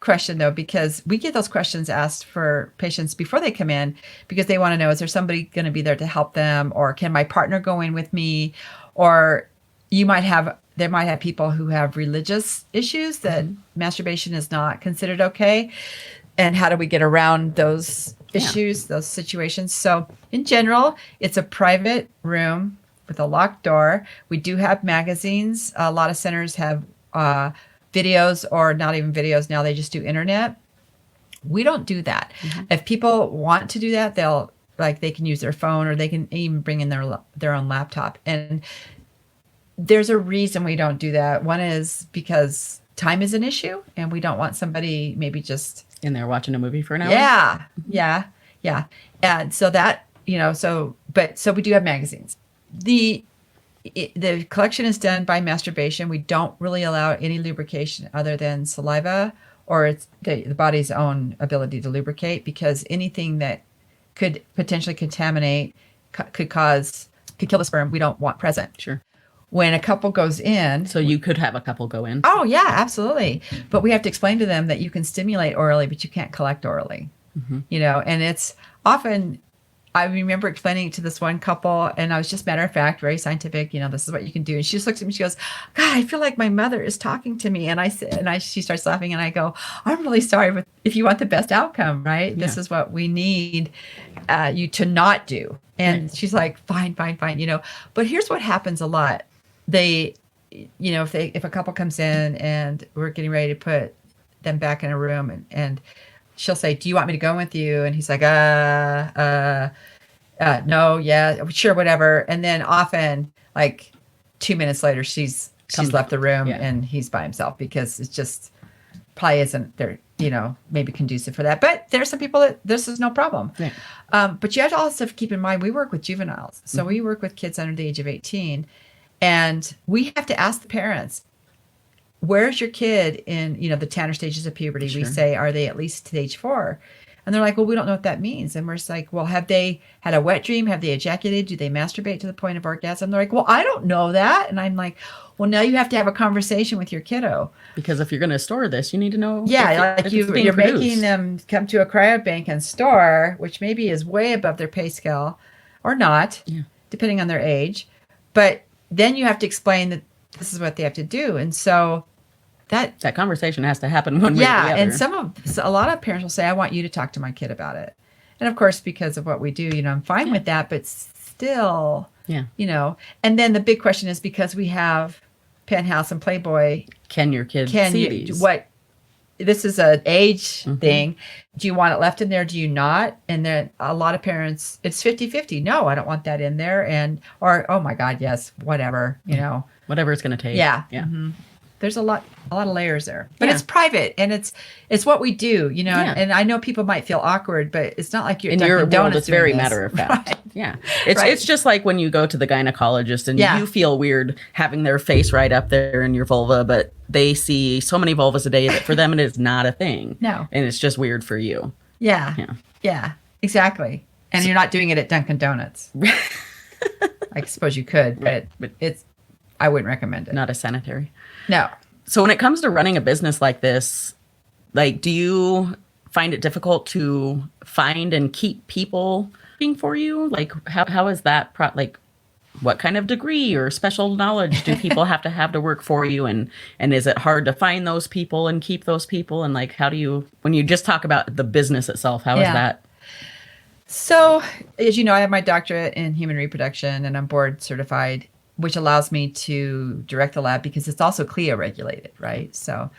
question, though, because we get those questions asked for patients before they come in because they want to know, is there somebody going to be there to help them, or can my partner go in with me? Or there might have people who have religious issues that masturbation is not considered okay. And how do we get around those issues, those situations? So in general, it's a private room with a locked door. We do have magazines. A lot of centers have videos, or not even videos now, they just do internet. We don't do that. If people want to do that, they can use their phone, or they can even bring in their own laptop. And there's a reason we don't do that. One is because time is an issue, and we don't want somebody maybe just in there watching a movie for an hour. Yeah. And so that, so we do have magazines. The collection is done by masturbation. We don't really allow any lubrication other than saliva, or it's the body's own ability to lubricate, because anything that could potentially contaminate could kill the sperm. We don't want present. Sure. When a couple goes in. So you could have a couple go in. Oh, yeah, absolutely. But we have to explain to them that you can stimulate orally, but you can't collect orally. And it's often, I remember explaining it to this one couple, and I was just matter of fact, very scientific, this is what you can do. And she just looks at me, she goes, God, I feel like my mother is talking to me. And she starts laughing, and I go, I'm really sorry, but if you want the best outcome, right? This is what we need you to not do. And she's like, fine. But here's what happens a lot. If a couple comes in and we're getting ready to put them back in a room, and she'll say, do you want me to go with you? And he's like, no, yeah, sure, whatever. And then often, like 2 minutes later, she's left the room and he's by himself, because it's just probably isn't there, maybe conducive for that. But there's some people that this is no problem. Right. But you have to also keep in mind, we work with juveniles. So we work with kids under the age of 18. And we have to ask the parents, where's your kid in, the Tanner stages of puberty? Sure. We say, are they at least stage 4? And they're like, well, we don't know what that means. And we're just like, well, have they had a wet dream? Have they ejaculated? Do they masturbate to the point of orgasm? They're like, well, I don't know that. And I'm like, well, now you have to have a conversation with your kiddo. Because if you're going to store this, you need to know. Yeah, you're making them come to a cryobank and store, which maybe is way above their pay scale or not, depending on their age. But then you have to explain that this is what they have to do. And so that conversation has to happen one way or the other. And a lot of parents will say, I want you to talk to my kid about it. And of course, because of what we do, I'm fine with that, but still, and then the big question is, because we have Penthouse and Playboy, can your kid see these? This is an age thing. Do you want it left in there? Do you not? And then a lot of parents, it's 50-50. No, I don't want that in there. Or, oh my God, yes, whatever, Whatever it's going to take. Yeah. There's a lot of layers there, but it's private, and it's what we do, and I know people might feel awkward, but it's not like you're in your world. It's very matter of fact. Right. Yeah. It's just like when you go to the gynecologist and you feel weird having their face right up there in your vulva, but they see so many vulvas a day that for them it is not a thing. No. And it's just weird for you. Yeah, exactly. And you're not doing it at Dunkin' Donuts. I suppose you could, but I wouldn't recommend it. Not as sanitary. No. So when it comes to running a business like this, do you find it difficult to find and keep people working for you? Like, how is that like, what kind of degree or special knowledge do people have to work for you? And is it hard to find those people and keep those people? And like, how do you, when you just talk about the business itself, how is that? So, as you know, I have my doctorate in human reproduction and I'm board certified, which allows me to direct the lab because it's also CLIA regulated, right? So,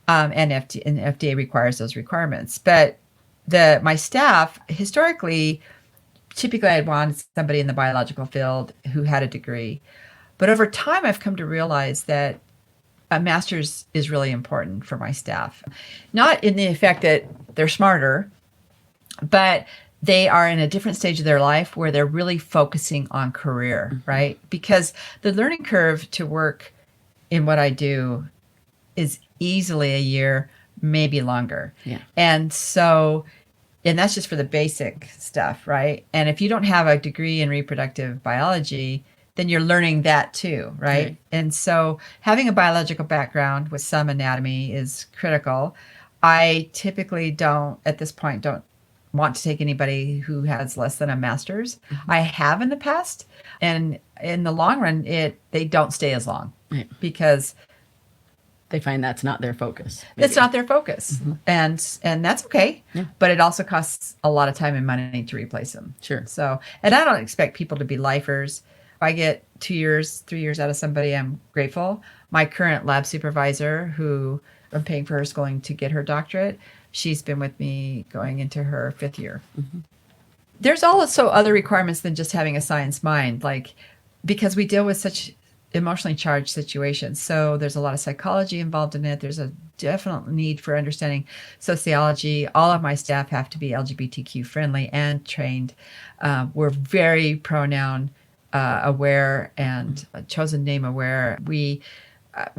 and FDA requires those requirements. But my staff, historically, typically I'd want somebody in the biological field who had a degree. But over time, I've come to realize that a master's is really important for my staff. Not in the effect that they're smarter, but they are in a different stage of their life where they're really focusing on career, right? Because the learning curve to work in what I do is easily a year, maybe longer. Yeah. And that's just for the basic stuff, right? And if you don't have a degree in reproductive biology, then you're learning that too, right? And so having a biological background with some anatomy is critical. I typically don't want to take anybody who has less than a master's. I have in the past, and in the long run, they don't stay as long because they find that's not their focus. It's not their focus. And that's okay. Yeah. But it also costs a lot of time and money to replace them. Sure. So, and I don't expect people to be lifers. If I get 2 years, 3 years out of somebody, I'm grateful. My current lab supervisor, who I'm paying for her schooling to get her doctorate, she's been with me going into her 5th year. There's also other requirements than just having a science mind, like because we deal with such emotionally charged situations. So there's a lot of psychology involved in it. There's a definite need for understanding sociology. All of my staff have to be LGBTQ friendly and trained. We're very pronoun aware and chosen name aware. We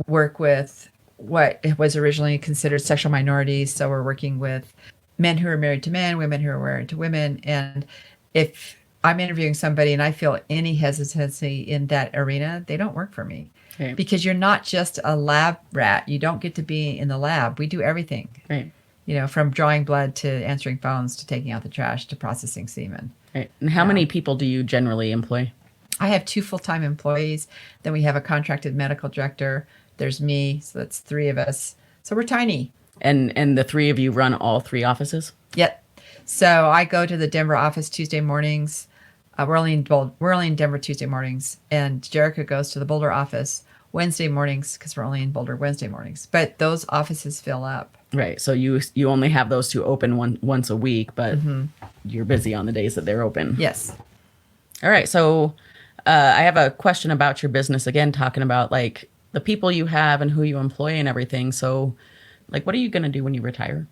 work with what was originally considered sexual minorities. So we're working with men who are married to men, women who are married to women. And if I'm interviewing somebody and I feel any hesitancy in that arena, they don't work for me. Okay. Because you're not just a lab rat. You don't get to be in the lab. We do everything. Right. You know, from drawing blood to answering phones to taking out the trash to processing semen. Right. And how many people do you generally employ? I have 2 full-time employees. Then we have a contracted medical director. There's me. So that's 3 of us. So we're tiny. And the 3 of you run all 3 offices? Yep. So I go to the Denver office Tuesday mornings. We're only in Denver Tuesday mornings, and Jerica goes to the Boulder office Wednesday mornings because we're only in Boulder Wednesday mornings. But those offices fill up. Right. So you only have those 2 open once a week, but you're busy on the days that they're open. Yes. All right. So I have a question about your business again, talking about like the people you have and who you employ and everything. So, like, what are you going to do when you retire?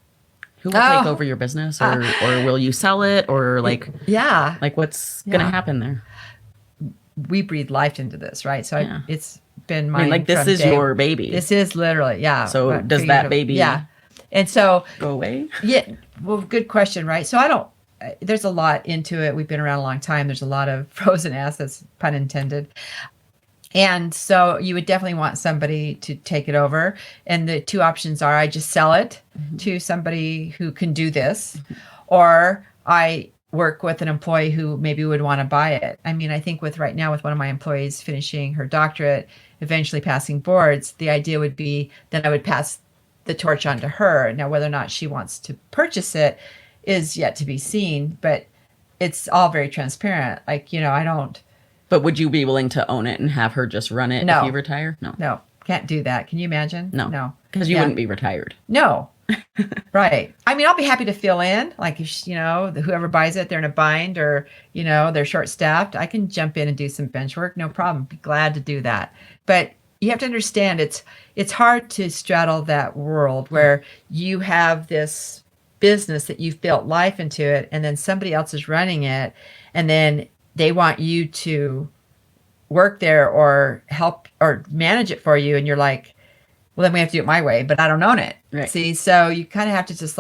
Who will take over your business, or will you sell it, or like, like what's going to happen there? We breathe life into this, right? So it's been mine. I mean, like this is your baby. This is literally, So does that baby and so go away? Yeah. Well, good question, right? So there's a lot into it. We've been around a long time. There's a lot of frozen assets, pun intended. And so you would definitely want somebody to take it over. And the 2 options are I just sell it to somebody who can do this, or I work with an employee who maybe would want to buy it. I mean, I think right now with one of my employees finishing her doctorate, eventually passing boards, the idea would be that I would pass the torch on to her. Now, whether or not she wants to purchase it is yet to be seen, but it's all very transparent. Like, I don't. But would you be willing to own it and have her just run it if you retire? No, can't do that. Can you imagine? No. Because you wouldn't be retired. No. Right. I mean, I'll be happy to fill in. Like, if, whoever buys it, they're in a bind or, they're short-staffed. I can jump in and do some bench work. No problem. Be glad to do that. But you have to understand it's hard to straddle that world where you have this business that you've built life into it, and then somebody else is running it, and then they want you to work there or help or manage it for you. And you're like, well, then we have to do it my way, but I don't own it. Right. See, so you kind of have to just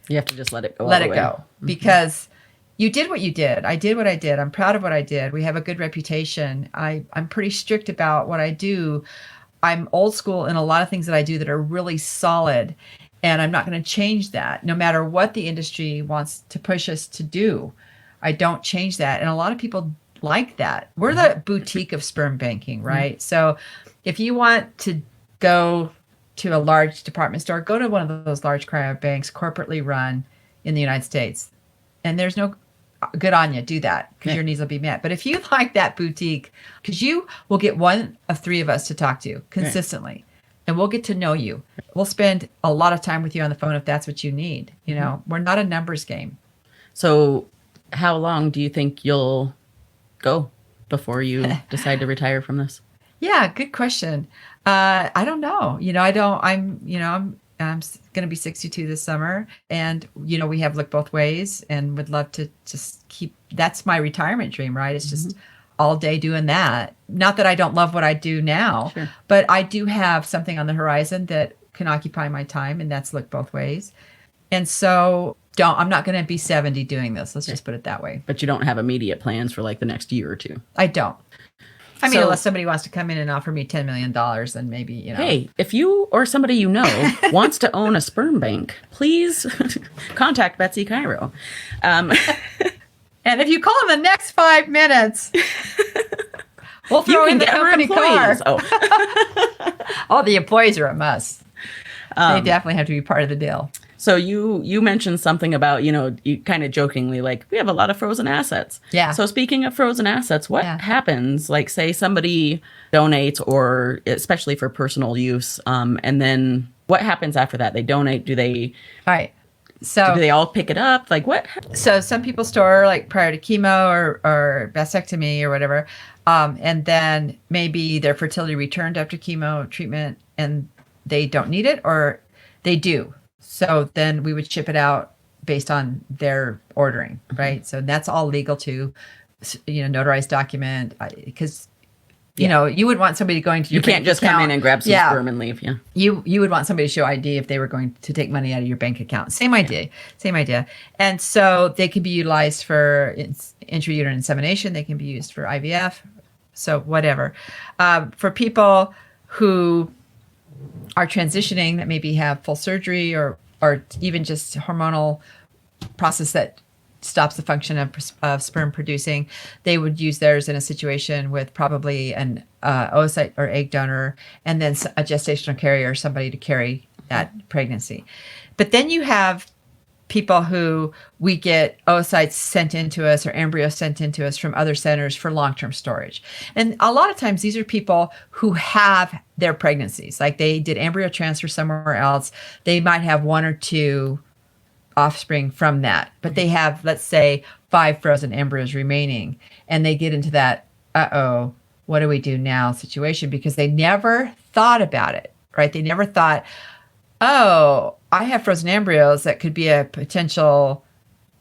you have to just let it go. Let it go because you did what you did. I did what I did. I'm proud of what I did. We have a good reputation. I'm pretty strict about what I do. I'm old school in a lot of things that I do that are really solid. And I'm not going to change that no matter what the industry wants to push us to do. I don't change that. And a lot of people like that. We're the boutique of sperm banking, right? So if you want to go to a large department store, go to one of those large cryobanks, corporately run in the United States. And there's no good on you. Do that because your needs will be met. But if you like that boutique, because you will get one of 3 of us to talk to consistently. And we'll get to know you. We'll spend a lot of time with you on the phone if that's what you need. You know, we're not a numbers game. So how long do you think you'll go before you decide to retire from this? Yeah, good question. I don't know. I'm going to be 62 this summer. And, we have looked both ways and would love to just that's my retirement dream, right? It's just all day doing that. Not that I don't love what I do now, but I do have something on the horizon that can occupy my time, and that's look both ways. And so I'm not going to be 70 doing this. Let's just put it that way. But you don't have immediate plans for like the next year or 2. I don't. I mean, unless somebody wants to come in and offer me $10 million, then maybe, Hey, if you or somebody you know wants to own a sperm bank, please contact Betsy Cairo. And if you call in the next 5 minutes, we'll throw in the company car. Oh, the employees are a must. They definitely have to be part of the deal. So you mentioned something about, you kind of jokingly, like, we have a lot of frozen assets. Yeah. So speaking of frozen assets, what happens, like, say somebody donates, or especially for personal use, and then what happens after that? They donate, do they... All right. So do they all pick it up? Like what? So some people store like prior to chemo or vasectomy or whatever. And then maybe their fertility returned after chemo treatment and they don't need it, or they do. So then we would ship it out based on their ordering, right? So that's all legal too, notarized document, because you would want somebody going to your bank account. You can't just come in and grab some sperm and leave. Yeah. You would want somebody to show ID if they were going to take money out of your bank account. Same idea. And so they can be utilized for intrauterine insemination. They can be used for IVF. So whatever. For people who are transitioning that maybe have full surgery or even just hormonal process that stops the function of sperm producing, they would use theirs in a situation with probably an oocyte or egg donor, and then a gestational carrier, somebody to carry that pregnancy. But then you have people who we get oocytes sent into us or embryos sent into us from other centers for long-term storage. And a lot of times these are people who have their pregnancies, like they did embryo transfer somewhere else. They might have 1 or 2 offspring from that, but they have, let's say, 5 frozen embryos remaining, and they get into that what do we do now situation, because they never thought about it, right? They never thought, I have frozen embryos that could be a potential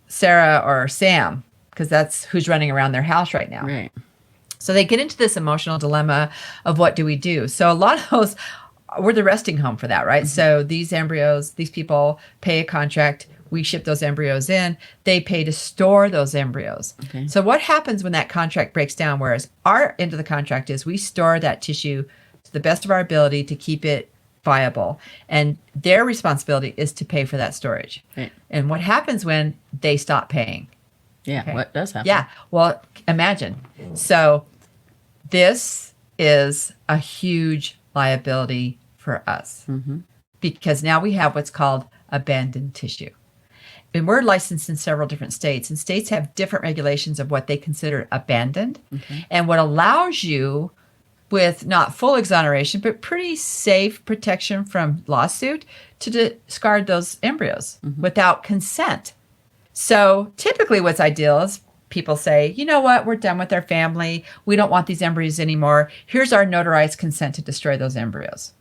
Sarah or Sam, because that's who's running around their house right now. Right. So they get into this emotional dilemma of what do we do? So a lot of those, we're the resting home for that, right? Mm-hmm. So these embryos, these people pay a contract. We ship those embryos in. They pay to store those embryos. Okay. So what happens when that contract breaks down? Whereas our end of the contract is we store that tissue to the best of our ability to keep it viable. And their responsibility is to pay for that storage. Right. And what happens when they stop paying? Yeah, okay. What does happen? Yeah, well, imagine. So this is a huge liability for us because now we have what's called abandoned tissue. And we're licensed in several different states, and states have different regulations of what they consider abandoned. Okay. And what allows you, with not full exoneration, but pretty safe protection from lawsuit, to discard those embryos without consent. So typically what's ideal is people say, you know what, we're done with our family. We don't want these embryos anymore. Here's our notarized consent to destroy those embryos.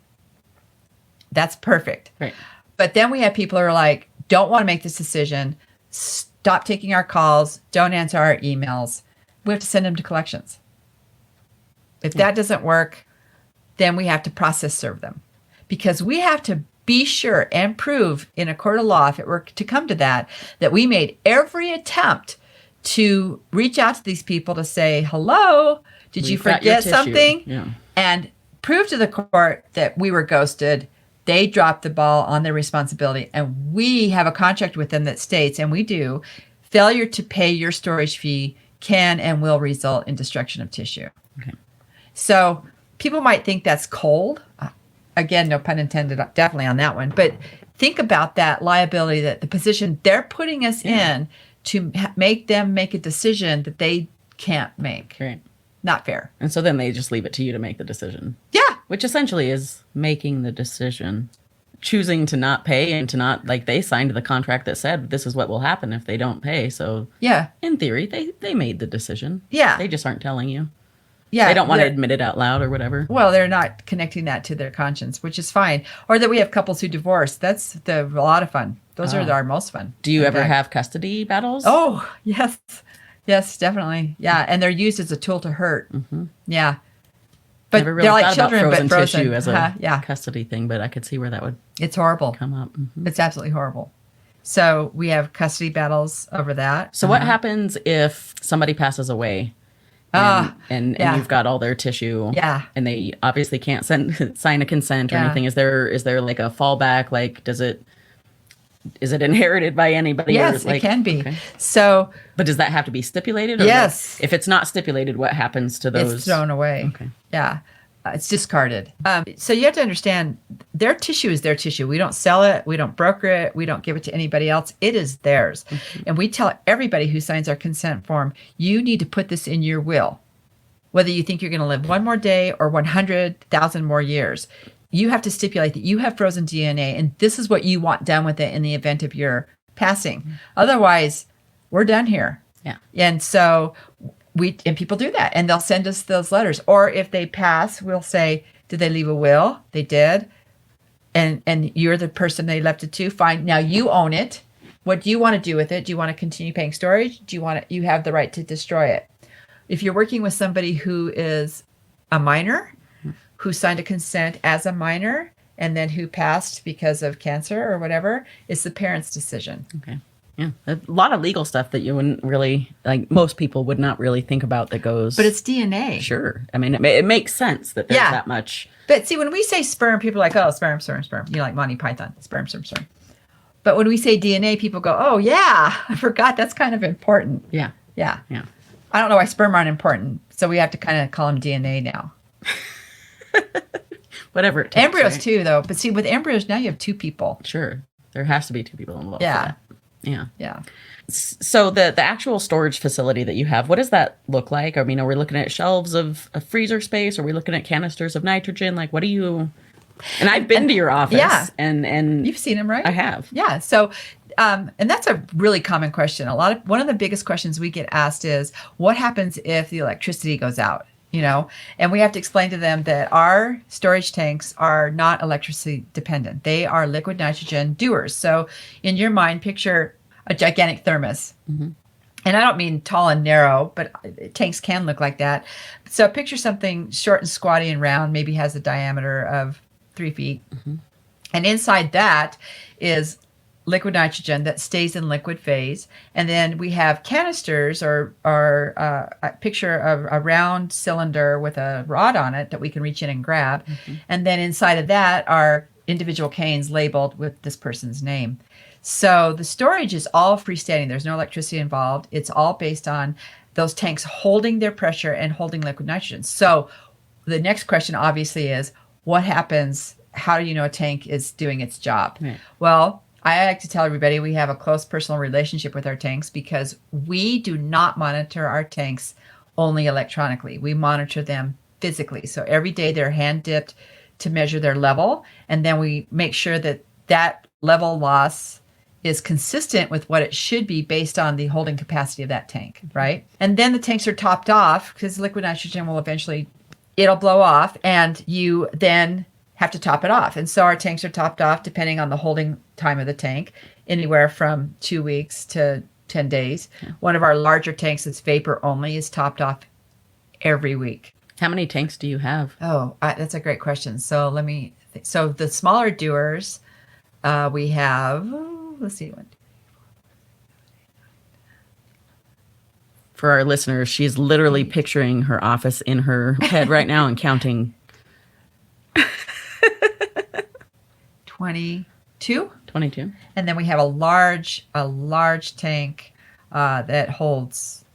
That's perfect. Right. But then we have people who are like, don't want to make this decision, stop taking our calls, don't answer our emails. We have to send them to collections. If that doesn't work, then we have to process serve them, because we have to be sure and prove in a court of law, if it were to come to that we made every attempt to reach out to these people to say, hello, did you forget something? Yeah. And prove to the court that we were ghosted They drop the ball on their responsibility, and we have a contract with them that states, and we do, failure to pay your storage fee can and will result in destruction of tissue. Okay. So people might think that's cold. Again, no pun intended, definitely on that one. But think about that liability, that the position they're putting us in to make them make a decision that they can't make. Right. Not fair. And so then they just leave it to you to make the decision. Yeah. Which essentially is making the decision, choosing to not pay and to not, like, they signed the contract that said this is what will happen if they don't pay. So Yeah. in theory, they made the decision. Yeah. They just aren't telling you. Yeah. They don't want to admit it out loud or whatever. Well, they're not connecting that to their conscience, which is fine. Or that we have couples who divorce. That's a lot of fun. Those are our most fun. Do you in ever fact. have custody battles? Oh, yes. Yes, definitely. Yeah. And they're used as a tool to hurt. Mm-hmm. Yeah. But Never really they're like thought children, about but frozen. tissue as a Yeah. custody thing, but I could see where that would It's horrible. come up. Mhm. It's absolutely horrible. So we have custody battles over that. So what happens if somebody passes away and yeah. you've got all their tissue Yeah. and they obviously can't sign a consent or Yeah. anything? Is there like a fallback? Like, is it inherited by anybody? Yes, or it can be. Okay. So But does that have to be stipulated? Or Yes. If it's not stipulated, what happens to those? it's thrown away. Okay. Yeah. It's discarded. So you have to understand their tissue is their tissue. We don't sell it. We don't broker it. We don't give it to anybody else. It is theirs. Mm-hmm. And we tell everybody who signs our consent form, you need to put this in your will. Whether you think you're going to live one more day or 100,000 more years, you have to stipulate that you have frozen DNA and this is what you want done with it in the event of your passing. Mm-hmm. Otherwise, we're done here. Yeah. And so people do that and they'll send us those letters. Or if they pass, we'll say, did they leave a will? They did. And you're the person they left it to. Fine. Now you own it. What do you want to do with it? Do you want to continue paying storage? You have the right to destroy it. If you're working with somebody who is a minor, who signed a consent as a minor, and then who passed because of cancer or whatever, it's the parent's decision. Okay. Yeah. A lot of legal stuff that you wouldn't really, like, most people would not really think about that goes. But it's DNA. Sure. I mean, it makes sense that there's Yeah. that much. But see, when we say sperm, people are like, oh, sperm, sperm, sperm. You know, like Monty Python, sperm, sperm, sperm. But when we say DNA, people go, oh, yeah, I forgot. That's kind of important. Yeah. Yeah. Yeah. I don't know why sperm aren't important. So we have to kind of call them DNA now. Whatever it takes. Embryos right? too, though. But see, with embryos, now you have two people. Sure. There has to be two people involved. Yeah. For that. Yeah. Yeah. So the actual storage facility that you have, what does that look like? I mean, are we looking at shelves of freezer space? Are we looking at canisters of nitrogen? Like, what do you... And I've been to your office. Yeah. And You've seen them, right? I have. Yeah. So, and that's a really common question. One of the biggest questions we get asked is, what happens if the electricity goes out? You know, and we have to explain to them that our storage tanks are not electricity dependent. They are liquid nitrogen dewars. So in your mind, picture a gigantic thermos. Mm-hmm. And I don't mean tall and narrow, but tanks can look like that. So picture something short and squatty and round, maybe has a diameter of 3 feet. Mm-hmm. And inside that is liquid nitrogen that stays in liquid phase. And then we have canisters or a picture of a round cylinder with a rod on it that we can reach in and grab. Mm-hmm. And then inside of that are individual canes labeled with this person's name. So the storage is all freestanding. There's no electricity involved. It's all based on those tanks holding their pressure and holding liquid nitrogen. So the next question obviously is, what happens? How do you know a tank is doing its job? Right. Well, I like to tell everybody we have a close personal relationship with our tanks because we do not monitor our tanks only electronically. We monitor them physically. So every day they're hand dipped to measure their level. And then we make sure that that level loss is consistent with what it should be based on the holding capacity of that tank, right? And then the tanks are topped off because liquid nitrogen will eventually, it'll blow off and you then have to top it off. And so our tanks are topped off depending on the holding time of the tank, anywhere from 2 weeks to 10 days. Yeah. One of our larger tanks that's vapor only is topped off every week. How many tanks do you have? Oh, that's a great question. So so the smaller dewars, we have, let's see. For our listeners, she's literally picturing her office in her head right now and counting. 22. 22. And then we have a large tank that holds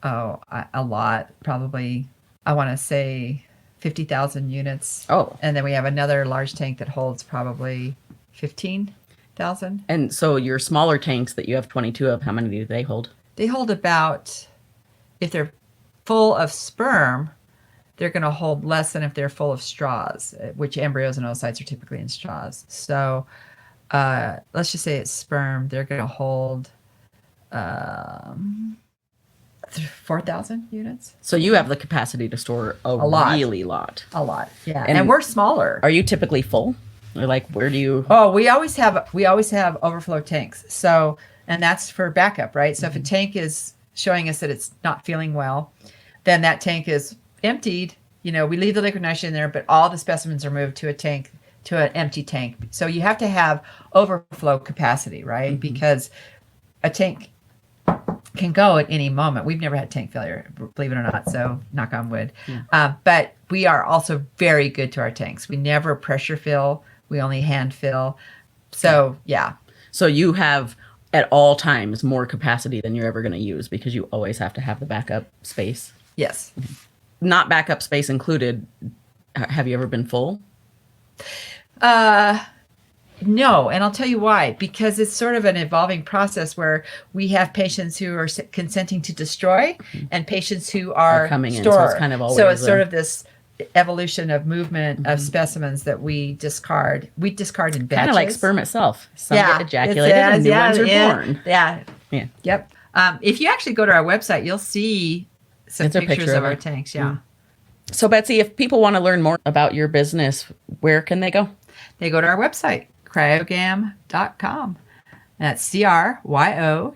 a lot, probably I want to say 50,000 units. Oh. And then we have another large tank that holds probably 15,000. And so your smaller tanks that you have 22 of, how many do they hold? They hold about, if they're full of sperm, they're going to hold less than if they're full of straws, which embryos and oocytes are typically in straws. So let's just say it's sperm. They're going to hold 4,000 units. So you have the capacity to store a lot. Really lot. A lot, yeah. And And we're smaller. Are you typically full? Or like, where do you? Oh, we always have overflow tanks. So, and that's for backup, right? So if a tank is showing us that it's not feeling well, then that tank is emptied. We leave the liquid nitrogen in there, but all the specimens are moved to an empty tank. So you have to have overflow capacity, right? Because a tank can go at any moment. We've never had tank failure, believe it or not. So knock on wood. Yeah. But we are also very good to our tanks. We never pressure fill. We only hand fill. So yeah. So you have at all times more capacity than you're ever going to use because you always have to have the backup space. Yes. Not backup space included. Have you ever been full? No, and I'll tell you why. Because it's sort of an evolving process where we have patients who are consenting to destroy and patients who are coming in. store. So it's kind of always sort of this evolution of movement of specimens that we discard. We discard in batches. Kind of like sperm itself. Some get ejaculated and new ones are born. Yeah. Yeah. Yep. If you actually go to our website, you'll see some It's a pictures picture of of our it. tanks. Yeah. So Betsy, if people want to learn more about your business, where can they go? They go to our website, Cryogam.com. That's CRYOGAM.com.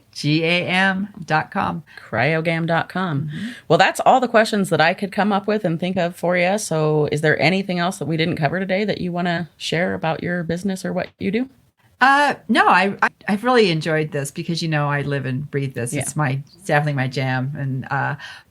Cryogam.com. Well, that's all the questions that I could come up with and think of for you. So is there anything else that we didn't cover today that you want to share about your business or what you do? No, I've really enjoyed this because, I live and breathe this. Yeah. It's definitely my jam. And,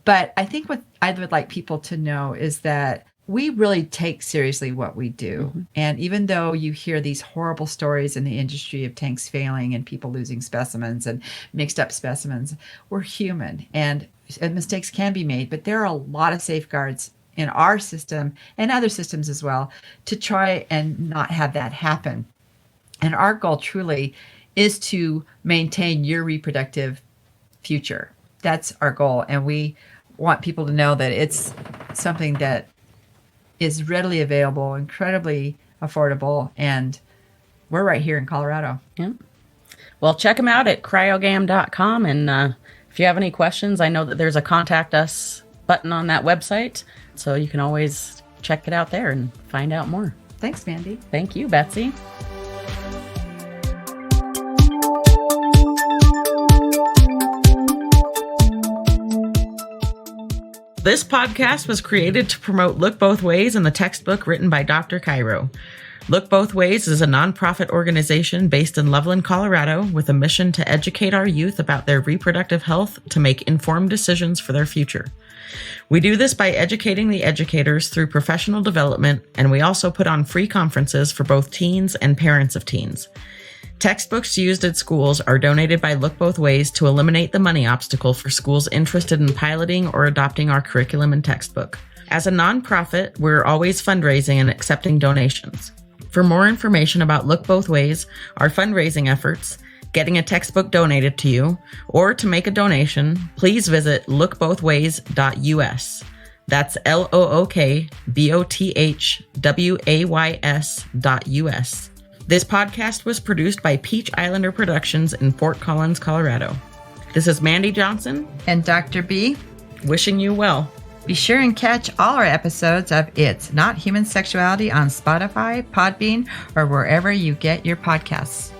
but I think what I would like people to know is that we really take seriously what we do. And even though you hear these horrible stories in the industry of tanks failing and people losing specimens and mixed up specimens, we're human and mistakes can be made, but there are a lot of safeguards in our system and other systems as well to try and not have that happen. And our goal truly is to maintain your reproductive future. That's our goal. And we want people to know that it's something that is readily available, incredibly affordable, and we're right here in Colorado. Yeah. Well, check them out at cryogam.com. And if you have any questions, I know that there's a contact us button on that website. So you can always check it out there and find out more. Thanks, Mandy. Thank you, Betsy. This podcast was created to promote Look Both Ways in the textbook written by Dr. Cairo. Look Both Ways is a nonprofit organization based in Loveland, Colorado, with a mission to educate our youth about their reproductive health to make informed decisions for their future. We do this by educating the educators through professional development, and we also put on free conferences for both teens and parents of teens. Textbooks used at schools are donated by Look Both Ways to eliminate the money obstacle for schools interested in piloting or adopting our curriculum and textbook. As a nonprofit, we're always fundraising and accepting donations. For more information about Look Both Ways, our fundraising efforts, getting a textbook donated to you, or to make a donation, please visit lookbothways.us. That's LOOKBOTHWAYS.US. This podcast was produced by Peach Islander Productions in Fort Collins, Colorado. This is Mandy Johnson And Dr. B, wishing you well. be sure and catch all our episodes of It's Not Human Sexuality on Spotify, Podbean, or wherever you get your podcasts.